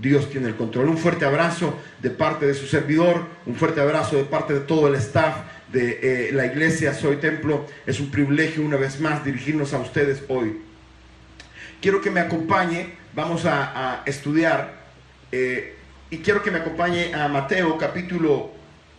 Dios tiene el control. Un fuerte abrazo de parte de su servidor, un fuerte abrazo de parte de todo el staff de la iglesia Soy Templo. Es un privilegio una vez más dirigirnos a ustedes hoy. Quiero que me acompañe, vamos a estudiar y quiero que me acompañe a Mateo capítulo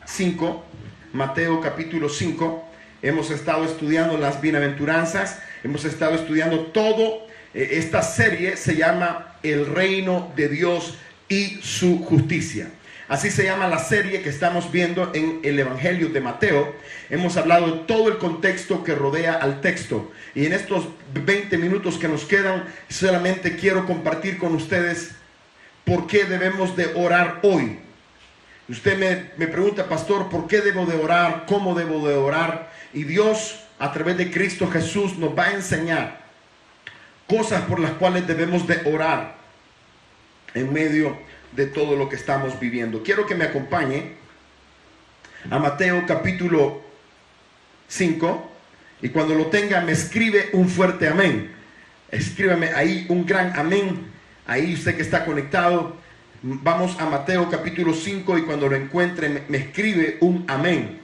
5. Mateo capítulo 5. Hemos estado estudiando las bienaventuranzas, hemos estado estudiando todo. Esta serie se llama El Reino de Dios y su Justicia. Así se llama la serie que estamos viendo en el Evangelio de Mateo. Hemos hablado de todo el contexto que rodea al texto. Y en estos 20 minutos que nos quedan, solamente quiero compartir con ustedes por qué debemos de orar hoy. Usted me pregunta, pastor, ¿por qué debo de orar? ¿Cómo debo de orar? Y Dios, a través de Cristo Jesús, nos va a enseñar cosas por las cuales debemos de orar en medio de todo lo que estamos viviendo. Quiero que me acompañe a Mateo capítulo 5, y cuando lo tenga me escribe un fuerte amén. Escríbame ahí un gran amén. Ahí usted que está conectado, vamos a Mateo capítulo 5 y cuando lo encuentre me escribe un amén.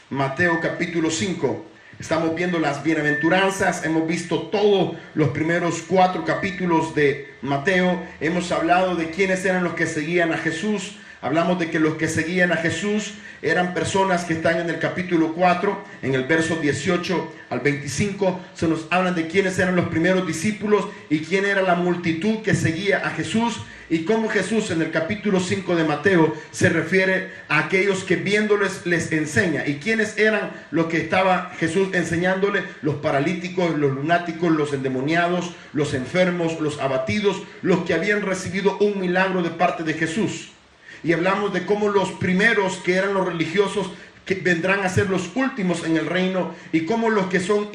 Mateo capítulo 5. Estamos viendo las bienaventuranzas, hemos visto todos los primeros 4 capítulos de Mateo. Hemos hablado de quiénes eran los que seguían a Jesús. Hablamos de que los que seguían a Jesús eran personas que están en el capítulo 4, en el verso 18 al 25. Se nos hablan de quiénes eran los primeros discípulos y quién era la multitud que seguía a Jesús. Y cómo Jesús en el capítulo 5 de Mateo se refiere a aquellos que viéndoles les enseña. ¿Y quiénes eran los que estaba Jesús enseñándole? Los paralíticos, los lunáticos, los endemoniados, los enfermos, los abatidos, los que habían recibido un milagro de parte de Jesús. Y hablamos de cómo los primeros, que eran los religiosos, que vendrán a ser los últimos en el reino, y cómo los que son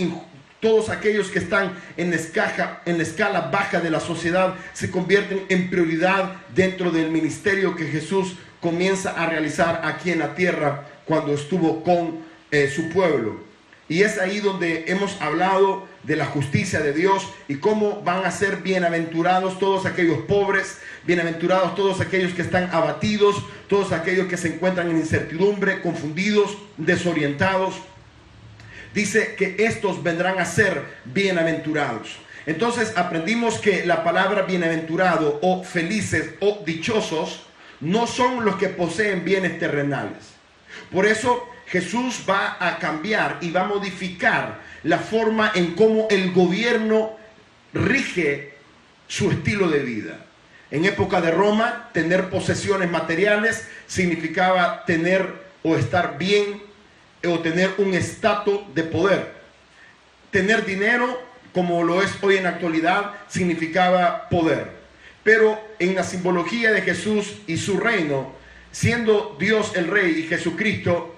todos aquellos que están en la escala baja de la sociedad se convierten en prioridad dentro del ministerio que Jesús comienza a realizar aquí en la tierra cuando estuvo con su pueblo. Y es ahí donde hemos hablado de la justicia de Dios y cómo van a ser bienaventurados todos aquellos pobres, bienaventurados todos aquellos que están abatidos, todos aquellos que se encuentran en incertidumbre, confundidos, desorientados. Dice que estos vendrán a ser bienaventurados. Entonces aprendimos que la palabra bienaventurado o felices o dichosos no son los que poseen bienes terrenales. Por eso Jesús va a cambiar y va a modificar la forma en cómo el gobierno rige su estilo de vida. En época de Roma, tener posesiones materiales significaba tener o estar bien o tener un estatus de poder. Tener dinero, como lo es hoy en la actualidad, significaba poder. Pero en la simbología de Jesús y su reino, siendo Dios el Rey y Jesucristo,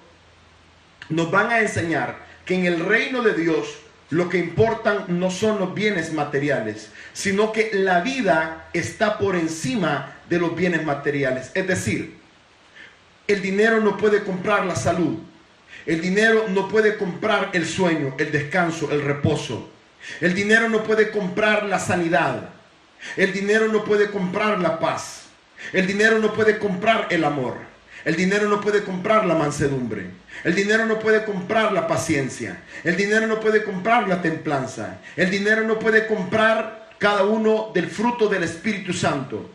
nos van a enseñar que en el reino de Dios lo que importan no son los bienes materiales, sino que la vida está por encima de los bienes materiales. Es decir, el dinero no puede comprar la salud. El dinero no puede comprar el sueño, el descanso, el reposo. El dinero no puede comprar la sanidad. El dinero no puede comprar la paz. El dinero no puede comprar el amor. El dinero no puede comprar la mansedumbre. El dinero no puede comprar la paciencia. El dinero no puede comprar la templanza. El dinero no puede comprar cada uno del fruto del Espíritu Santo.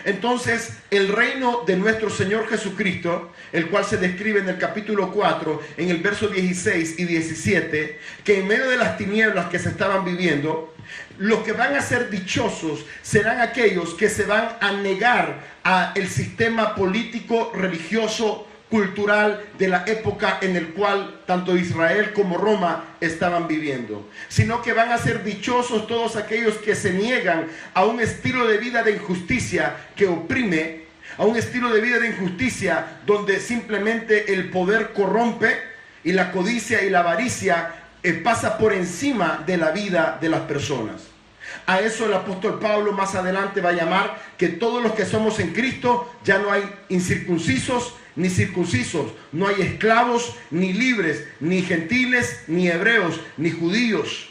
Entonces, el reino de nuestro Señor Jesucristo, el cual se describe en el capítulo 4, en el verso 16 y 17, que en medio de las tinieblas que se estaban viviendo, los que van a ser dichosos serán aquellos que se van a negar al sistema político, religioso, cultural de la época en el cual tanto Israel como Roma estaban viviendo, sino que van a ser dichosos todos aquellos que se niegan a un estilo de vida de injusticia que oprime, a un estilo de vida de injusticia donde simplemente el poder corrompe y la codicia y la avaricia pasa por encima de la vida de las personas. A eso el apóstol Pablo más adelante va a llamar que todos los que somos en Cristo ya no hay incircuncisos ni circuncisos, no hay esclavos ni libres, ni gentiles, ni hebreos, ni judíos.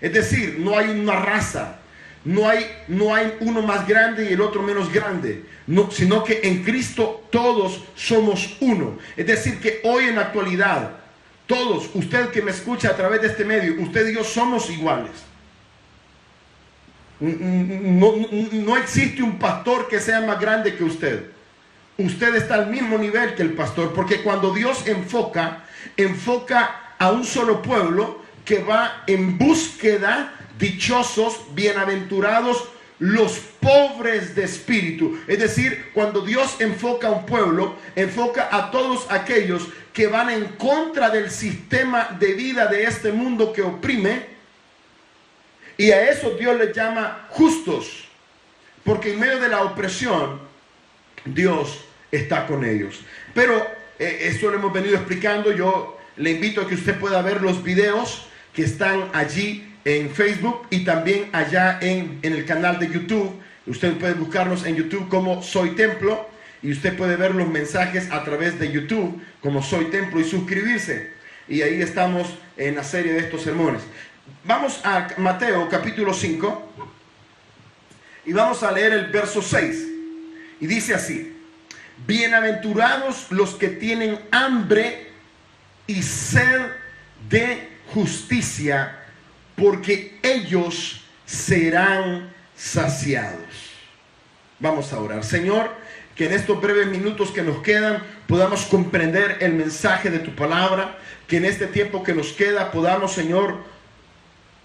Es decir, no hay una raza. No hay uno más grande y el otro menos grande, no, sino que en Cristo todos somos uno. Es decir, que hoy en la actualidad, todos, usted que me escucha a través de este medio, usted y yo somos iguales. No existe un pastor que sea más grande que usted. Usted está al mismo nivel que el pastor, porque cuando Dios enfoca a un solo pueblo que va en búsqueda. Dichosos, bienaventurados los pobres de espíritu. Es decir, cuando Dios enfoca a un pueblo, enfoca a todos aquellos que van en contra del sistema de vida de este mundo que oprime. Y a eso Dios les llama justos, porque en medio de la opresión Dios está con ellos. Pero esto lo hemos venido explicando. Yo le invito a que usted pueda ver los videos que están allí en Facebook y también allá en el canal de YouTube. Usted puede buscarnos en YouTube como Soy Templo, y usted puede ver los mensajes a través de YouTube como Soy Templo y suscribirse. Y ahí estamos en la serie de estos sermones. Vamos a Mateo capítulo 5 y vamos a leer el verso 6. Y dice así: bienaventurados los que tienen hambre y sed de justicia, porque ellos serán saciados. Vamos a orar. Señor, que en estos breves minutos que nos quedan podamos comprender el mensaje de tu palabra, que en este tiempo que nos queda podamos, Señor,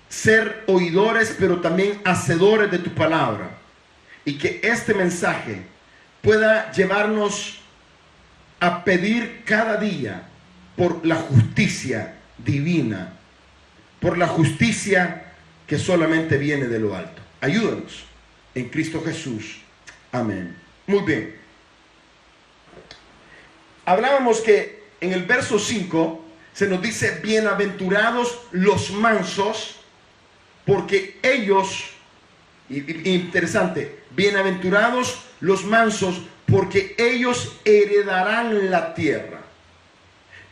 ser oidores pero también hacedores de tu palabra, y que este mensaje pueda llevarnos a pedir cada día por la justicia divina, por la justicia que solamente viene de lo alto. Ayúdanos en Cristo Jesús. Amén. Muy bien. Hablábamos que en el verso 5 se nos dice: bienaventurados los mansos, porque ellos, interesante, bienaventurados los mansos, porque ellos heredarán la tierra.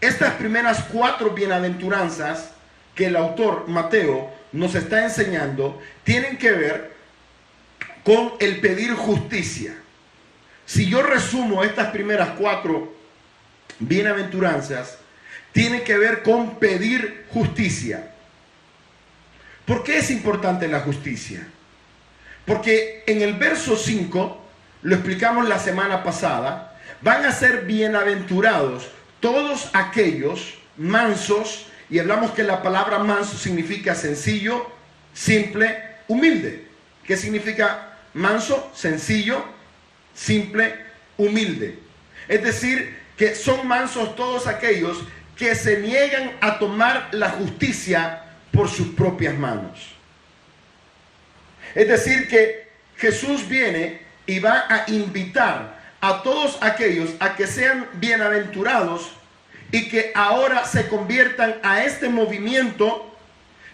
Estas primeras 4 bienaventuranzas que el autor Mateo nos está enseñando tienen que ver con el pedir justicia. Si yo resumo estas primeras 4 bienaventuranzas, tienen que ver con pedir justicia. ¿Por qué es importante la justicia? Porque en el verso 5, lo explicamos la semana pasada, van a ser bienaventurados todos aquellos mansos. Y hablamos que la palabra manso significa sencillo, simple, humilde. ¿Qué significa manso? Sencillo, simple, humilde. Es decir, que son mansos todos aquellos que se niegan a tomar la justicia por sus propias manos. Es decir, que Jesús viene y va a invitar a todos aquellos a que sean bienaventurados y que ahora se conviertan a este movimiento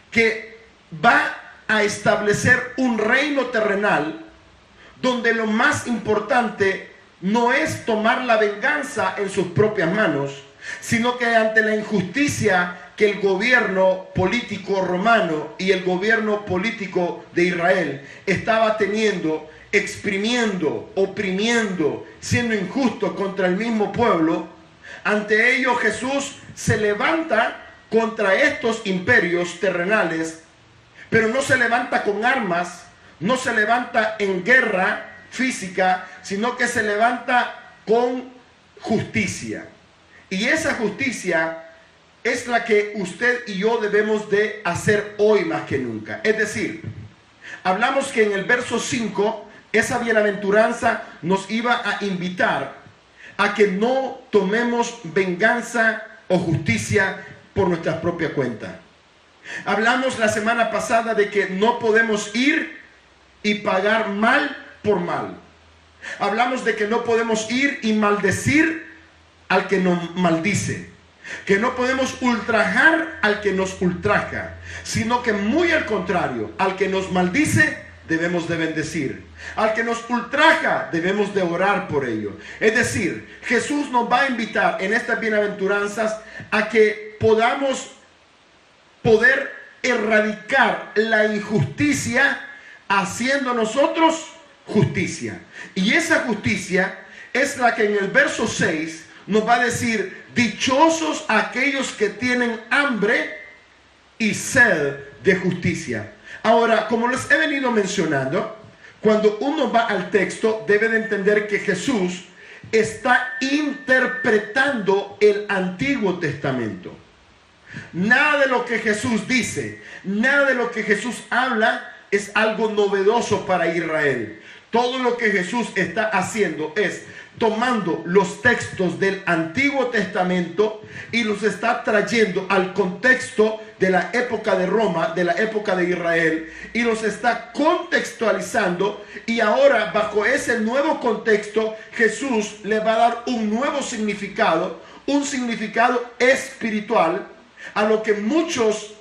que va a establecer un reino terrenal donde lo más importante no es tomar la venganza en sus propias manos, sino que ante la injusticia que el gobierno político romano y el gobierno político de Israel estaba teniendo, exprimiendo, oprimiendo, siendo injusto contra el mismo pueblo, ante ello Jesús se levanta contra estos imperios terrenales, pero no se levanta con armas, no se levanta en guerra física, sino que se levanta con justicia. Y esa justicia es la que usted y yo debemos de hacer hoy más que nunca. Es decir, hablamos que en el verso 5, esa bienaventuranza nos iba a invitar a que no tomemos venganza o justicia por nuestra propia cuenta. Hablamos la semana pasada de que no podemos ir y pagar mal por mal. Hablamos de que no podemos ir y maldecir al que nos maldice, que no podemos ultrajar al que nos ultraja, sino que muy al contrario, al que nos maldice debemos de bendecir, al que nos ultraja debemos de orar por ello. Es decir, Jesús nos va a invitar en estas bienaventuranzas a que podamos poder erradicar la injusticia haciendo nosotros justicia. Y esa justicia es la que en el verso 6 nos va a decir: dichosos aquellos que tienen hambre y sed de justicia. Ahora, como les he venido mencionando, cuando uno va al texto debe de entender que Jesús está interpretando el Antiguo Testamento. Nada de lo que Jesús dice, nada de lo que Jesús habla es algo novedoso para Israel. Todo lo que Jesús está haciendo es tomando los textos del Antiguo Testamento y los está trayendo al contexto de la época de Roma, de la época de Israel, y los está contextualizando, y ahora bajo ese nuevo contexto Jesús le va a dar un nuevo significado, un significado espiritual, a lo que muchos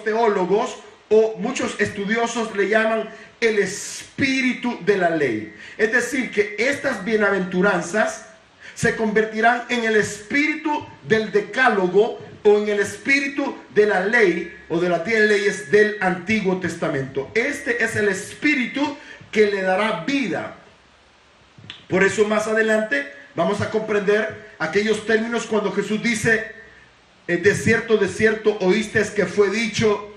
teólogos o muchos estudiosos le llaman el espíritu de la ley. Es decir, que estas bienaventuranzas se convertirán en el espíritu del decálogo o en el espíritu de la ley o de las 10 leyes del Antiguo Testamento. Este es el espíritu que le dará vida. Por eso más adelante vamos a comprender aquellos términos cuando Jesús dice: de cierto oíste que fue dicho,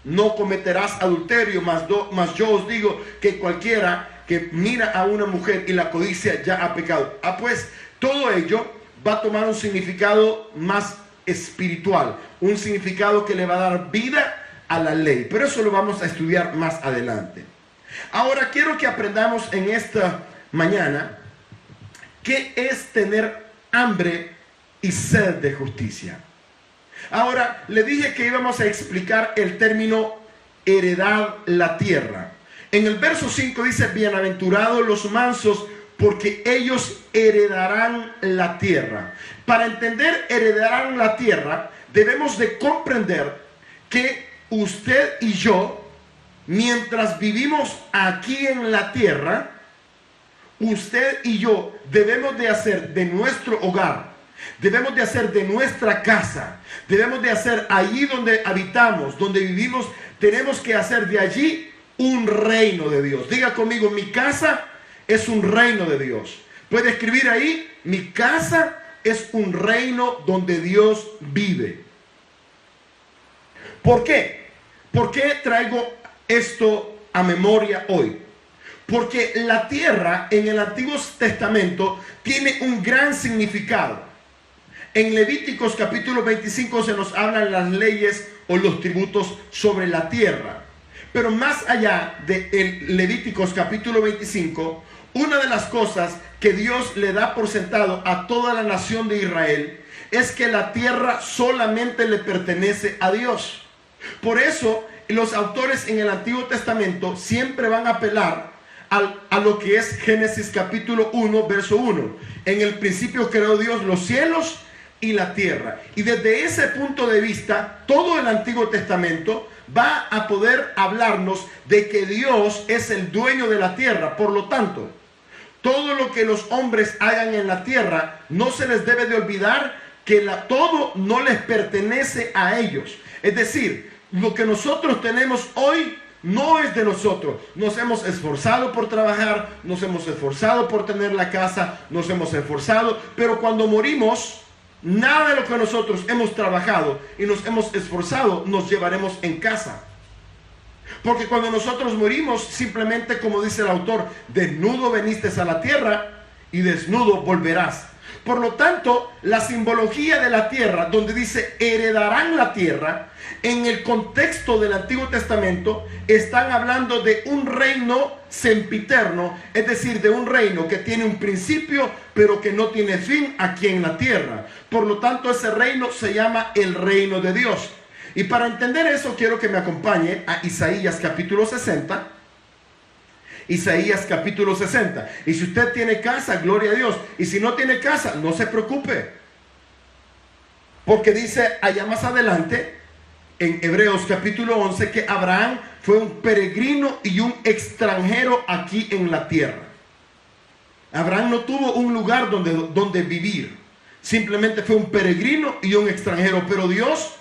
no cometerás adulterio, mas yo os digo que cualquiera que mira a una mujer y la codicia ya ha pecado. Pues todo ello va a tomar un significado más espiritual, un significado que le va a dar vida a la ley, pero eso lo vamos a estudiar más adelante. Ahora quiero que aprendamos en esta mañana qué es tener hambre y sed de justicia. Ahora, le dije que íbamos a explicar el término heredar la tierra. En el verso 5 dice: bienaventurados los mansos, porque ellos heredarán la tierra. Para entender heredarán la tierra, debemos de comprender que usted y yo, mientras vivimos aquí en la tierra, usted y yo debemos de hacer de nuestro hogar, debemos de hacer de nuestra casa, debemos de hacer allí donde habitamos, donde vivimos, tenemos que hacer de allí un reino de Dios. Diga conmigo: mi casa es un reino de Dios. Puede escribir ahí: mi casa es un reino donde Dios vive. ¿Por qué? ¿Por qué traigo esto a memoria hoy? Porque la tierra en el Antiguo Testamento tiene un gran significado. En Levíticos capítulo 25 se nos hablan las leyes o los tributos sobre la tierra. Pero más allá de Levíticos capítulo 25, una de las cosas que Dios le da por sentado a toda la nación de Israel es que la tierra solamente le pertenece a Dios. Por eso los autores en el Antiguo Testamento siempre van a apelar a lo que es Génesis capítulo 1, verso 1. En el principio creó Dios los cielos y la tierra. Y desde ese punto de vista, todo el Antiguo Testamento va a poder hablarnos de que Dios es el dueño de la tierra. Por lo tanto, todo lo que los hombres hagan en la tierra, no se les debe de olvidar que todo no les pertenece a ellos. Es decir, lo que nosotros tenemos hoy no es de nosotros. Nos hemos esforzado por trabajar, nos hemos esforzado por tener la casa, nos hemos esforzado, pero cuando morimos, nada de lo que nosotros hemos trabajado y nos hemos esforzado nos llevaremos en casa. Porque cuando nosotros morimos, simplemente, como dice el autor, desnudo veniste a la tierra y desnudo volverás. Por lo tanto, la simbología de la tierra, donde dice heredarán la tierra, en el contexto del Antiguo Testamento, están hablando de un reino sempiterno, es decir, de un reino que tiene un principio, pero que no tiene fin aquí en la tierra. Por lo tanto, ese reino se llama el reino de Dios. Y para entender eso, quiero que me acompañe a Isaías capítulo 60. Isaías capítulo 60. Y si usted tiene casa, gloria a Dios. Y si no tiene casa, no se preocupe. Porque dice allá más adelante, en Hebreos capítulo 11, que Abraham fue un peregrino y un extranjero aquí en la tierra. Abraham no tuvo un lugar donde vivir. Simplemente fue un peregrino y un extranjero. Pero Dios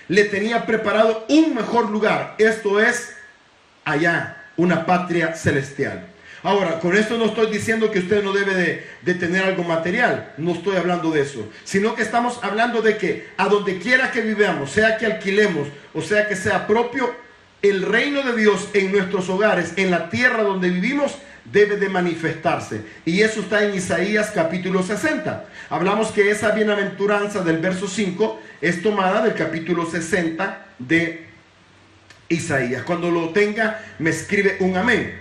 le tenía preparado un mejor lugar. Esto es allá, una patria celestial. Ahora, con esto no estoy diciendo que usted no debe de tener algo material, no estoy hablando de eso, sino que estamos hablando de que a donde quiera que vivamos, sea que alquilemos o sea que sea propio, el reino de Dios en nuestros hogares, en la tierra donde vivimos, debe de manifestarse. Y eso está en Isaías capítulo 60. Hablamos que esa bienaventuranza del verso 5 es tomada del capítulo 60 de Isaías. Cuando lo tenga, me escribe un amén.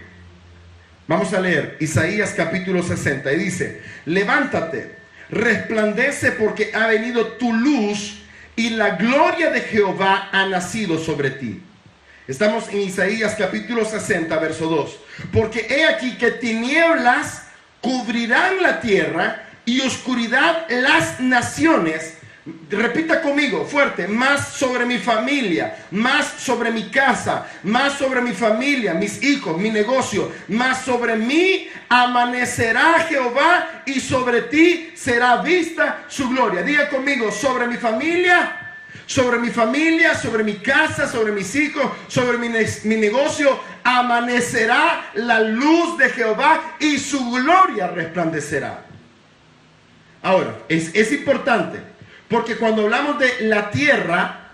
Vamos a leer Isaías capítulo 60 y dice: levántate, resplandece porque ha venido tu luz y la gloria de Jehová ha nacido sobre ti. Estamos en Isaías capítulo 60 verso 2. Porque he aquí que tinieblas cubrirán la tierra y oscuridad las naciones. Repita conmigo fuerte: más sobre mi familia, más sobre mi casa, más sobre mi familia, mis hijos, mi negocio, más sobre mí amanecerá Jehová y sobre ti será vista su gloria. Diga conmigo: sobre mi familia, sobre mi casa, sobre mis hijos, sobre mi negocio, amanecerá la luz de Jehová y su gloria resplandecerá. Ahora, es importante, porque cuando hablamos de la tierra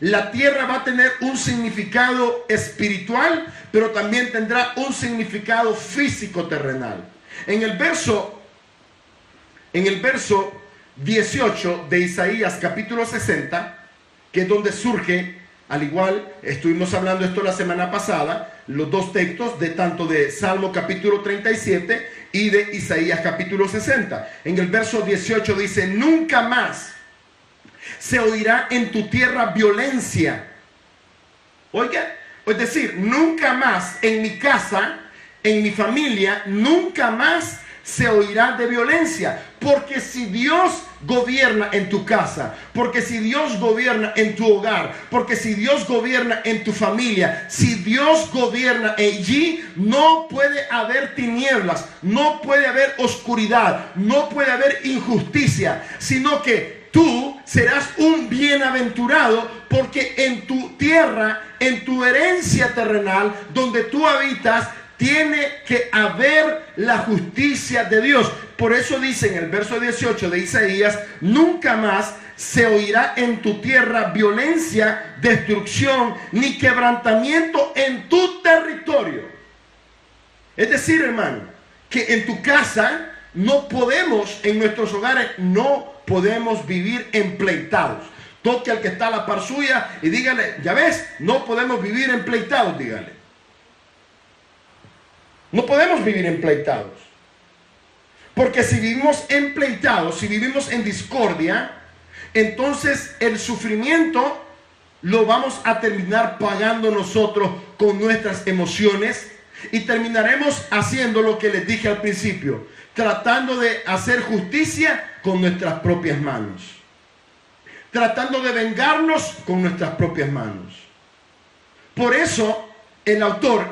va a tener un significado espiritual, pero también tendrá un significado físico terrenal. En el verso 18 de Isaías capítulo 60, que es donde surge, al igual, estuvimos hablando esto la semana pasada, los dos textos de tanto de Salmo capítulo 37 y de Isaías capítulo 60. En el verso 18 dice: nunca más se oirá en tu tierra violencia. Oiga, es decir, nunca más en mi casa, en mi familia, nunca más se oirá de violencia. Porque si Dios gobierna en tu casa, porque si Dios gobierna en tu hogar, porque si Dios gobierna en tu familia, si Dios gobierna allí, no puede haber tinieblas, no puede haber oscuridad, no puede haber injusticia, sino que tú serás un bienaventurado, porque en tu tierra, en tu herencia terrenal, donde tú habitas, tiene que haber la justicia de Dios. Por eso dice en el verso 18 de Isaías: nunca más se oirá en tu tierra violencia, destrucción, ni quebrantamiento en tu territorio. Es decir, hermano, que en tu casa no podemos, en nuestros hogares, no podemos vivir empleitados. Toque al que está a la par suya y dígale: ya ves, no podemos vivir empleitados, dígale. No podemos vivir empleitados. Porque si vivimos empleitados, si vivimos en discordia, entonces el sufrimiento lo vamos a terminar pagando nosotros con nuestras emociones, y terminaremos haciendo lo que les dije al principio, tratando de hacer justicia con nuestras propias manos, tratando de vengarnos con nuestras propias manos. Por eso el autor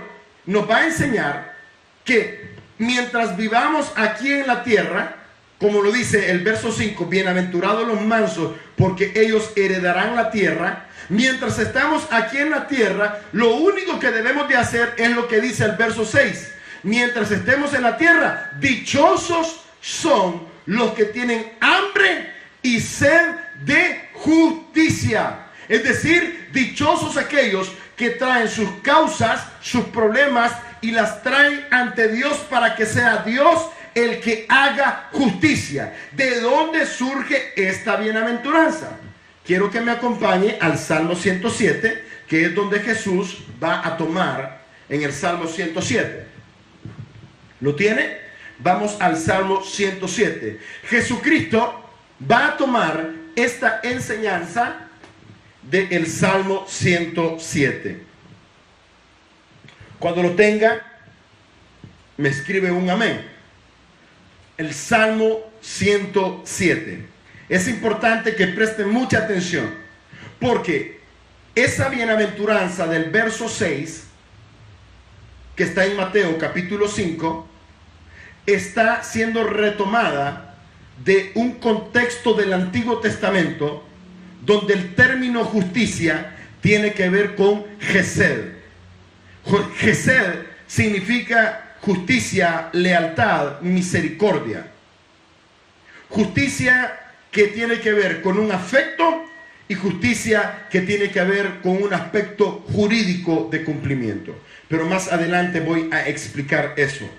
nos va a enseñar que mientras vivamos aquí en la tierra, como lo dice el verso 5, bienaventurados los mansos, porque ellos heredarán la tierra. Mientras estamos aquí en la tierra, lo único que debemos de hacer es lo que dice el verso 6. Mientras estemos en la tierra, dichosos son los que tienen hambre y sed de justicia. Es decir, dichosos aquellos que traen sus causas, sus problemas, y las traen ante Dios para que sea Dios el que haga justicia. ¿De dónde surge esta bienaventuranza? Quiero que me acompañe al Salmo 107, que es donde Jesús va a tomar en el Salmo 107. ¿Lo tiene? Vamos al Salmo 107. Jesucristo va a tomar esta enseñanza del Salmo 107. Cuando lo tenga, me escribe un amén. El Salmo 107. Es importante que presten mucha atención, porque esa bienaventuranza del verso 6, que está en Mateo capítulo 5, está siendo retomada de un contexto del Antiguo Testamento, donde el término justicia tiene que ver con Gesed. Gesed significa justicia, lealtad, misericordia. Justicia que tiene que ver con un afecto y justicia que tiene que ver con un aspecto jurídico de cumplimiento. Pero más adelante voy a explicar eso.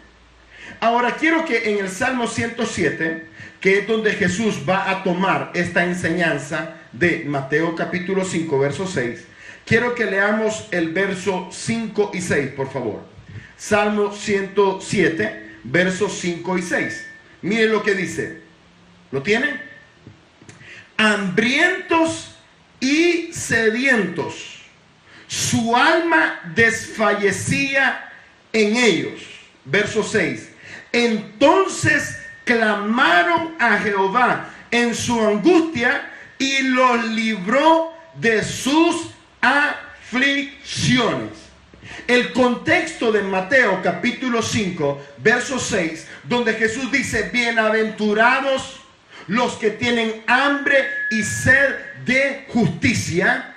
Ahora quiero que en el Salmo 107, que es donde Jesús va a tomar esta enseñanza de Mateo capítulo 5, verso 6, quiero que leamos el verso 5 y 6, por favor. Salmo 107, versos 5 y 6. Miren lo que dice. ¿Lo tienen? Hambrientos y sedientos, su alma desfallecía en ellos. Verso 6. Entonces clamaron a Jehová en su angustia y los libró de sus aflicciones. El contexto de Mateo capítulo 5, verso 6, donde Jesús dice: bienaventurados los que tienen hambre y sed de justicia,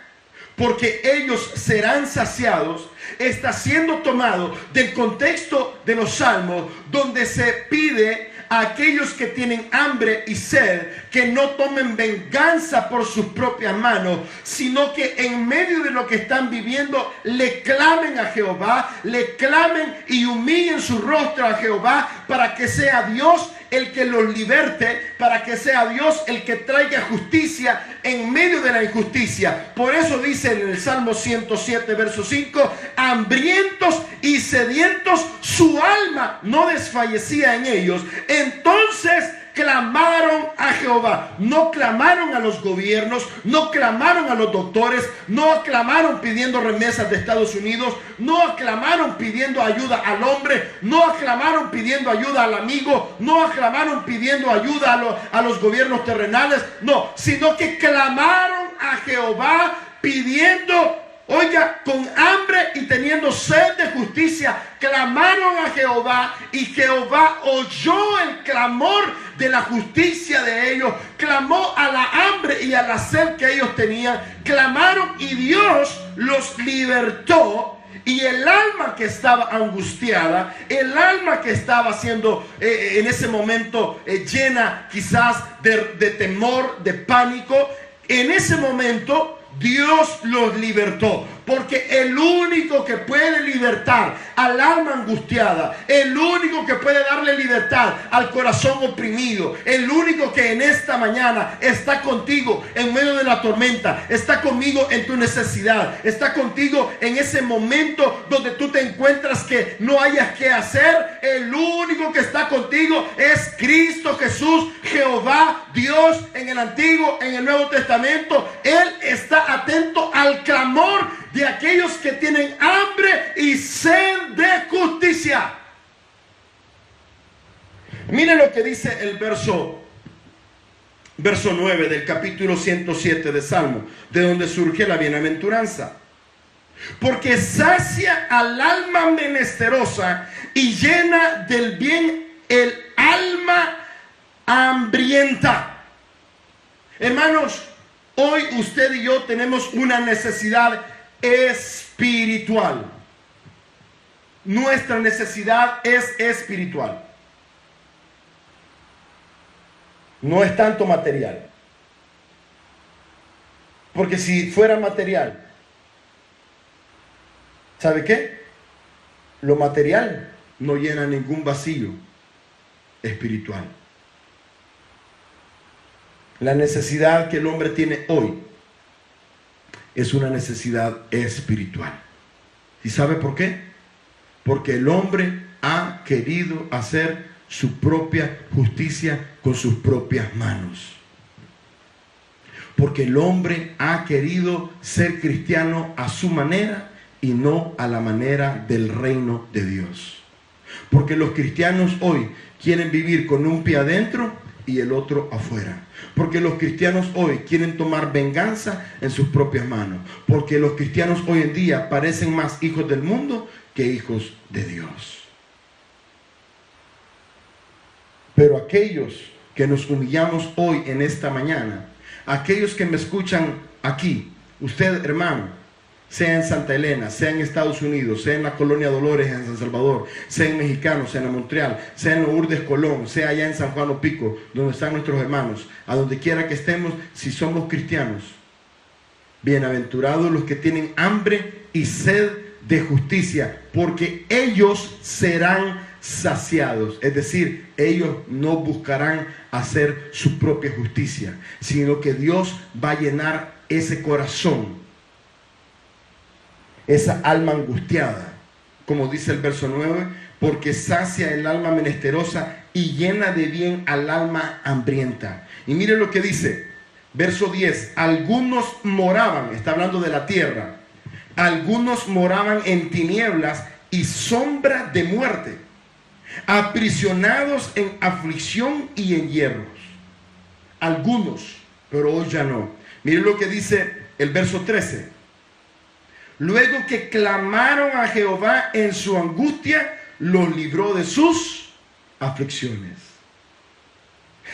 porque ellos serán saciados, está siendo tomado del contexto de los salmos, donde se pide a aquellos que tienen hambre y sed que no tomen venganza por sus propias manos, sino que en medio de lo que están viviendo le clamen a Jehová, le clamen y humillen su rostro a Jehová, para que sea Dios el que los liberte, para que sea Dios el que traiga justicia en medio de la injusticia. Por eso dice en el Salmo 107, verso 5, hambrientos y sedientos, su alma no desfallecía en ellos. Entonces clamaron a Jehová. No clamaron a los gobiernos, no clamaron a los doctores, no aclamaron pidiendo remesas de Estados Unidos, no aclamaron pidiendo ayuda al hombre, no aclamaron pidiendo ayuda al amigo, no aclamaron pidiendo ayuda a los gobiernos terrenales, no, sino que clamaron a Jehová pidiendo, oiga, con hambre y teniendo sed de justicia. Clamaron a Jehová y Jehová oyó el clamor de la justicia de ellos. Clamó a la hambre y a la sed que ellos tenían. Clamaron y Dios los libertó. Y el alma que estaba angustiada, el alma que estaba siendo en ese momento llena quizás de temor, de pánico, en ese momento Dios los libertó. Porque el único que puede libertar al alma angustiada, el único que puede darle libertad al corazón oprimido, el único que en esta mañana está contigo en medio de la tormenta, está conmigo en tu necesidad, está contigo en ese momento donde tú te encuentras que no hayas qué hacer, el único que está contigo es Cristo Jesús, Jehová, Dios, en el Antiguo, en el Nuevo Testamento. Él está atento al clamor de aquellos que tienen hambre y sed de justicia. Miren lo que dice el verso 9 del capítulo 107 de Salmo, de donde surge la bienaventuranza. Porque sacia al alma menesterosa y llena del bien el alma hambrienta. Hermanos, hoy usted y yo tenemos una necesidad espiritual. Nuestra necesidad es espiritual. No es tanto material. Porque si fuera material, ¿sabe qué? Lo material no llena ningún vacío espiritual. La necesidad que el hombre tiene hoy es una necesidad espiritual. ¿Y sabe por qué? Porque el hombre ha querido hacer su propia justicia con sus propias manos. Porque el hombre ha querido ser cristiano a su manera y no a la manera del reino de Dios. Porque los cristianos hoy quieren vivir con un pie adentro y el otro afuera. Porque los cristianos hoy quieren tomar venganza en sus propias manos. Porque los cristianos hoy en día parecen más hijos del mundo que hijos de Dios. Pero aquellos que nos humillamos hoy en esta mañana, aquellos que me escuchan aquí, usted, hermano, sea en Santa Elena, sea en Estados Unidos, sea en la Colonia Dolores en San Salvador, sea en Mexicano, sea en Montreal, sea en Lourdes Colón, sea allá en San Juan Opico, donde están nuestros hermanos, a donde quiera que estemos, si somos cristianos, bienaventurados los que tienen hambre y sed de justicia, porque ellos serán saciados. Es decir, ellos no buscarán hacer su propia justicia, sino que Dios va a llenar ese corazón, esa alma angustiada, como dice el verso 9, porque sacia el alma menesterosa y llena de bien al alma hambrienta. Y mire lo que dice, verso 10, algunos moraban, está hablando de la tierra, algunos moraban en tinieblas y sombra de muerte, aprisionados en aflicción y en hierros. Algunos, pero hoy ya no. Mire lo que dice el verso 13. Luego que clamaron a Jehová en su angustia, los libró de sus aflicciones.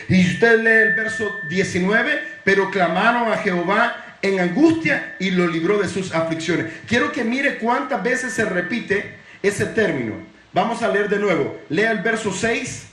Y usted lee el verso 19, pero clamaron a Jehová en angustia y lo libró de sus aflicciones. Quiero que mire cuántas veces se repite ese término. Vamos a leer de nuevo. Lea el verso 6,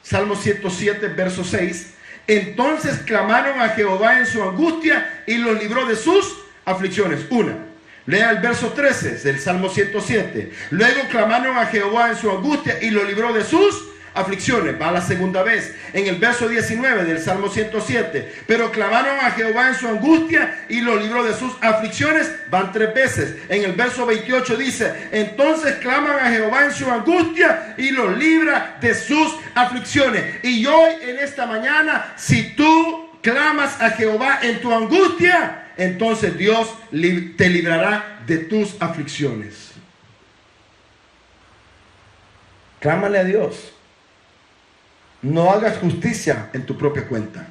Salmo 107, verso 6. Entonces clamaron a Jehová en su angustia y los libró de sus aflicciones. Una. Lea el verso 13 del Salmo 107. Luego clamaron a Jehová en su angustia y lo libró de sus aflicciones. Va la segunda vez. En el verso 19 del Salmo 107. Pero clamaron a Jehová en su angustia y lo libró de sus aflicciones. Van 3 veces. En el verso 28 dice, entonces claman a Jehová en su angustia y lo libra de sus aflicciones. Y hoy en esta mañana, si tú clamas a Jehová en tu angustia, entonces Dios te librará de tus aflicciones. Clámale a Dios. No hagas justicia en tu propia cuenta.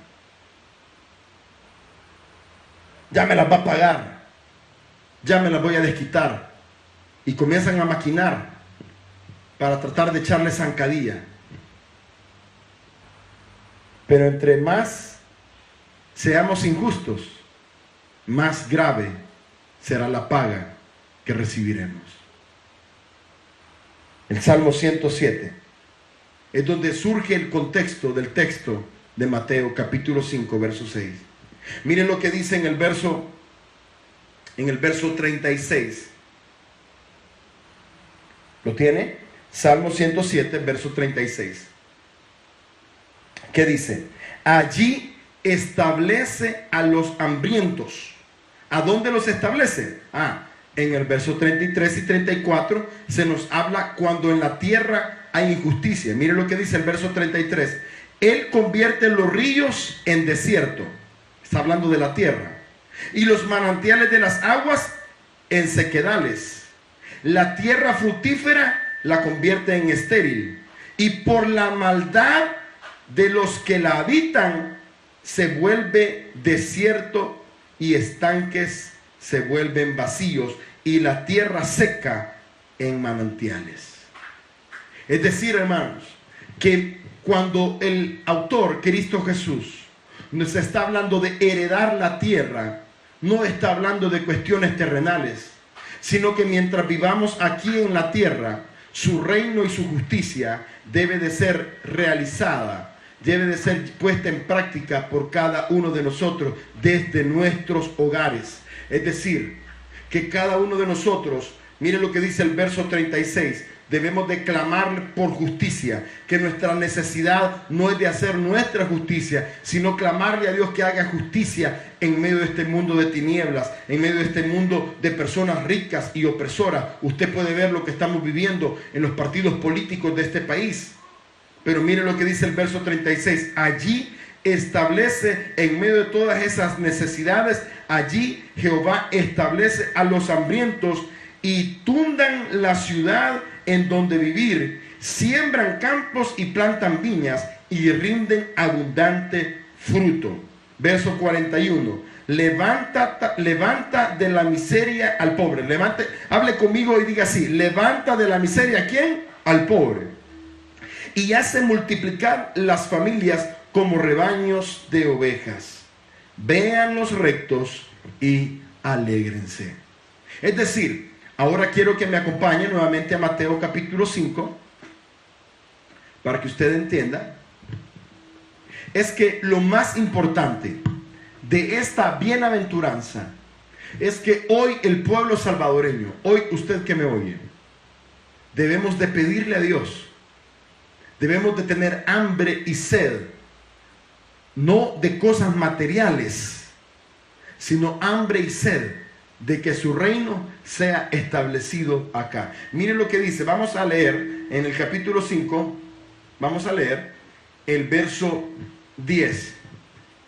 Ya me las va a pagar. Ya me las voy a desquitar. Y comienzan a maquinar para tratar de echarle zancadilla. Pero entre más seamos injustos, más grave será la paga que recibiremos. El Salmo 107 es donde surge el contexto del texto de Mateo capítulo 5 verso 6. Miren lo que dice en el verso 36. ¿Lo tiene? Salmo 107 verso 36. ¿Qué dice? Allí establece a los hambrientos. ¿A dónde los establece? En el verso 33 y 34 se nos habla cuando en la tierra hay injusticia. Mire lo que dice el verso 33. Él convierte los ríos en desierto. Está hablando de la tierra. Y los manantiales de las aguas en sequedales. La tierra fructífera la convierte en estéril. Y por la maldad de los que la habitan se vuelve desierto y estanques se vuelven vacíos y la tierra seca en manantiales. Es decir, hermanos, que cuando el autor, Cristo Jesús, nos está hablando de heredar la tierra, no está hablando de cuestiones terrenales, sino que mientras vivamos aquí en la tierra, su reino y su justicia debe de ser realizada, debe de ser puesta en práctica por cada uno de nosotros desde nuestros hogares. Es decir, que cada uno de nosotros, mire lo que dice el verso 36, debemos de clamar por justicia, que nuestra necesidad no es de hacer nuestra justicia, sino clamarle a Dios que haga justicia en medio de este mundo de tinieblas, en medio de este mundo de personas ricas y opresoras. Usted puede ver lo que estamos viviendo en los partidos políticos de este país. Pero mire lo que dice el verso 36. Allí establece en medio de todas esas necesidades, allí Jehová establece a los hambrientos y tundan la ciudad en donde vivir, siembran campos y plantan viñas y rinden abundante fruto. Verso 41. Levanta de la miseria al pobre. Hable conmigo y diga así: levanta de la miseria, ¿a quién? Al pobre. Y hace multiplicar las familias como rebaños de ovejas. Vean los rectos y alégrense. Es decir, ahora quiero que me acompañe nuevamente a Mateo capítulo 5, para que usted entienda. Es que lo más importante de esta bienaventuranza es que hoy el pueblo salvadoreño, hoy usted que me oye, debemos de pedirle a Dios, debemos de tener hambre y sed, no de cosas materiales, sino hambre y sed de que su reino sea establecido acá. Miren lo que dice, vamos a leer en el capítulo 5, vamos a leer el verso 10.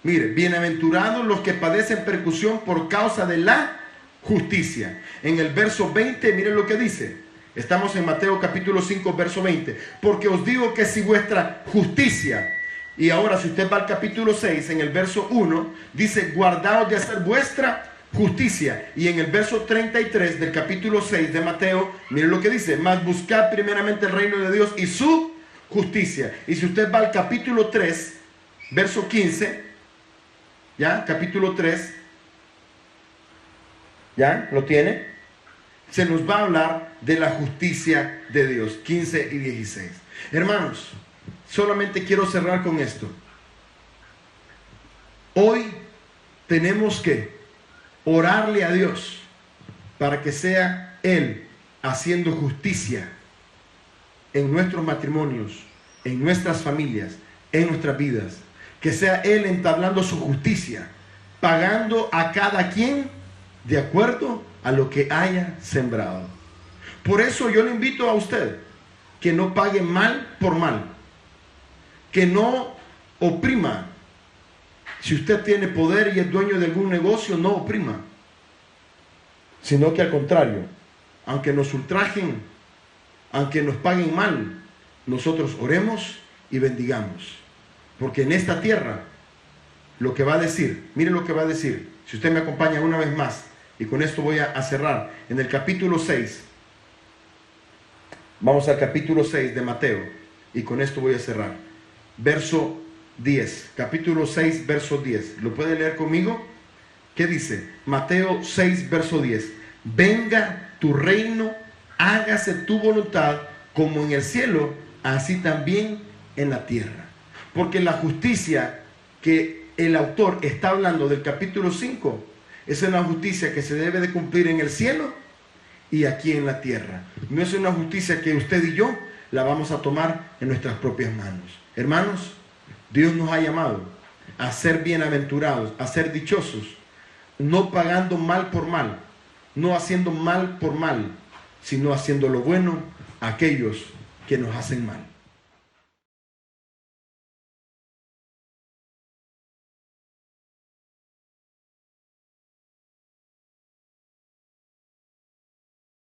Mire, bienaventurados los que padecen persecución por causa de la justicia. En el verso 20, miren lo que dice. Estamos en Mateo capítulo 5, verso 20. Porque os digo que si vuestra justicia, y ahora si usted va al capítulo 6, en el verso 1, dice, guardaos de hacer vuestra justicia. Y en el verso 33 del capítulo 6 de Mateo, miren lo que dice, mas buscad primeramente el reino de Dios y su justicia. Y si usted va al capítulo 3, verso 15, ¿ya? Capítulo 3, ¿ya? ¿Lo tiene? Se nos va a hablar de la justicia de Dios, 15 y 16. Hermanos, solamente quiero cerrar con esto. Hoy tenemos que orarle a Dios para que sea Él haciendo justicia en nuestros matrimonios, en nuestras familias, en nuestras vidas. Que sea Él entablando su justicia, pagando a cada quien de acuerdo a lo que haya sembrado. Por eso yo le invito a usted que no pague mal por mal, que no oprima. Si usted tiene poder y es dueño de algún negocio, no oprima, sino que al contrario, aunque nos ultrajen, aunque nos paguen mal, nosotros oremos y bendigamos. Porque en esta tierra, lo que va a decir, mire lo que va a decir, si usted me acompaña una vez más, y con esto voy a cerrar, en el capítulo 6, vamos al capítulo 6 de Mateo, y con esto voy a cerrar. Verso 10, capítulo 6, verso 10. ¿Lo puede leer conmigo? ¿Qué dice? Mateo 6, verso 10. Venga tu reino, hágase tu voluntad, como en el cielo, así también en la tierra. Porque la justicia que el autor está hablando del capítulo 5 es una justicia que se debe de cumplir en el cielo y aquí en la tierra. No es una justicia que usted y yo la vamos a tomar en nuestras propias manos. Hermanos, Dios nos ha llamado a ser bienaventurados, a ser dichosos, no pagando mal por mal, no haciendo mal por mal, sino haciendo lo bueno a aquellos que nos hacen mal.